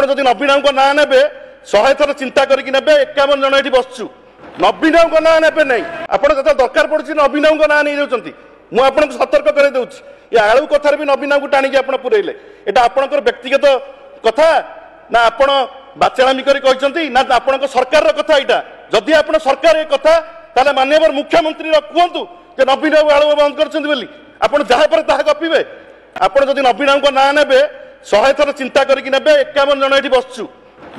ଆପଣ যদি ନବୀନ ବାବୁଙ୍କ ନାଁ ନେବେ 100 ଥର ଚିନ୍ତା କରିକି ନେବେ। 51 ଜଣ ଏଠି ବସିଛୁ, ନବୀନ ବାବୁଙ୍କ ନାଁ ନେବେ ନାହିଁ। ଆପଣ ଯେତେବେଳେ ଦରକାର ପଡୁଛି ନବୀନ ବାବୁଙ୍କ ନାଁ ନେଇଯାଉଛନ୍ତି। ମୁଁ ଆପଣଙ୍କୁ ସତର୍କ କରାଇ ଦେଉଛି, ଏ ଆଳୁ କଥାରେ ବି ନବୀନ ବାବୁଙ୍କୁ ଟାଣିକି ଆପଣ ପୁରେଇଲେ। ଏଟା ଆପଣଙ୍କର ବ୍ୟକ୍ତିଗତ କଥା ନା ଆପଣ ବାଚାଳାମି କରି କହିଛନ୍ତି ନା ଆପଣଙ୍କ ସରକାରର କଥା? ଏଇଟା ଯଦି ଆପଣ ସରକାର ଏ କଥା ତାହେଲେ ମାନ୍ୟବର ମୁଖ୍ୟମନ୍ତ୍ରୀ କୁହନ୍ତୁ ଯେ ନବୀନ ବାବୁ ଆଳୁ ବନ୍ଦ କରିଛନ୍ତି ବୋଲି। ଆପଣ ଯାହା ପରେ ତାହା ଗପିବେ। ଆପଣ ଯଦି ନବୀନ ବାବୁଙ୍କ ନାଁ ନେବେ 100 ଥର ଚିନ୍ତା କରିକି ନେବେ। 51 ଜଣ ଏଠି ବସିଛୁ,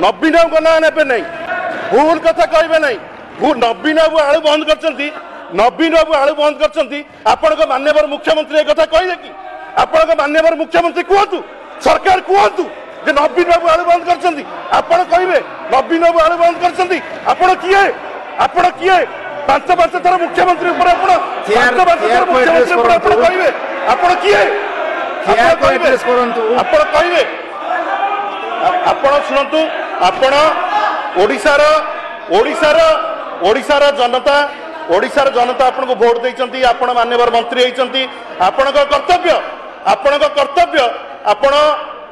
ନବୀନ ବାବୁଙ୍କ ନାଁ ନେବେ ନାହିଁ, ଭୁଲ କଥା କହିବେ ନାହିଁ। ନବୀନ ବାବୁ ଆଳୁ ବନ୍ଦ କରିଛନ୍ତି, ନବୀନ ବାବୁ ଆଳୁ ବନ୍ଦ କରିଛନ୍ତି। ଆପଣଙ୍କ ମାନ୍ୟବର ମୁଖ୍ୟମନ୍ତ୍ରୀ ଏ କଥା କହିଲେ କି? ଆପଣଙ୍କ ମାନ୍ୟବର ମୁଖ୍ୟମନ୍ତ୍ରୀ କୁହନ୍ତୁ, ସରକାର କୁହନ୍ତୁ ଯେ ନବୀନ ବାବୁ ଆଳୁ ବନ୍ଦ କରିଛନ୍ତି। ଆପଣ କହିବେ ନବୀନ ବାବୁ ଆଳୁ ବନ୍ଦ କରିଛନ୍ତି। ଆପଣ କିଏ? ଆପଣ କିଏ? 5 ଥର ମୁଖ୍ୟମନ୍ତ୍ରୀ ଉପରେ ଆପଣ 5 ଥର ମୁଖ୍ୟମନ୍ତ୍ରୀ ଉପରେ ଆପଣ କହିବେ ଆପଣ କିଏ? ଆପଣ କହିବେ। ଆପଣ ଶୁଣନ୍ତୁ, ଆପଣ ଓଡ଼ିଶାର ଜନତା ଆପଣଙ୍କୁ ଭୋଟ ଦେଇଛନ୍ତି। ଆପଣ ମାନ୍ୟବର ମନ୍ତ୍ରୀ ହେଇଛନ୍ତି। ଆପଣଙ୍କ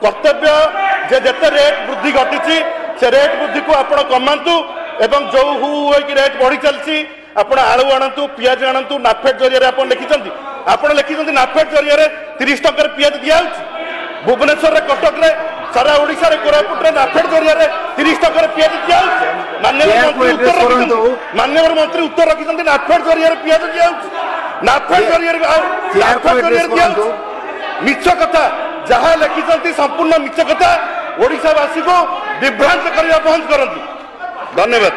କର୍ତ୍ତବ୍ୟ ଯେ ଯେତେ ରେଟ୍ ବୃଦ୍ଧି ଘଟିଛି ସେ ରେଟ୍ ବୃଦ୍ଧିକୁ ଆପଣ କମାନ୍ତୁ ଏବଂ ଯେଉଁ ହୋଇକି ରେଟ୍ ବଢ଼ି ଚାଲିଛି ଆପଣ ଆଳୁ ଆଣନ୍ତୁ, ପିଆଜ ଆଣନ୍ତୁ। ନାଫେଡ୍ ଜରିଆରେ ଆପଣ ଲେଖିଛନ୍ତି ନାଫେଡ୍ ଜରିଆରେ 30 ଟଙ୍କାରେ ପିଆଜ ଦିଆହେଉଛି। ଭୁବନେଶ୍ୱରରେ, କଟକରେ, ସାରା ଓଡ଼ିଶାରେ, କୋରାପୁଟରେ ନାଫେଡ୍ ଜରିଆରେ 30 ଟଙ୍କାରେ ପିଆଜ ଦିଆହେଉଛି। ମାନ୍ୟବର ମନ୍ତ୍ରୀ ଉତ୍ତର ରଖିଛନ୍ତି ନାଫେଡ୍ ଜରିଆରେ ପିଆଜ ଦିଆହେଉଛି। ନାଫେଡ୍ ଜରିଆରେ ଦିଆହେଉଛି। ମିଛ କଥା ଯାହା ଲେଖିଛନ୍ତି ସମ୍ପୂର୍ଣ୍ଣ ମିଛ କଥା। ଓଡ଼ିଶାବାସୀକୁ ବିଭ୍ରାନ୍ତ କରିବା ବନ୍ଦ କରନ୍ତୁ। ଧନ୍ୟବାଦ।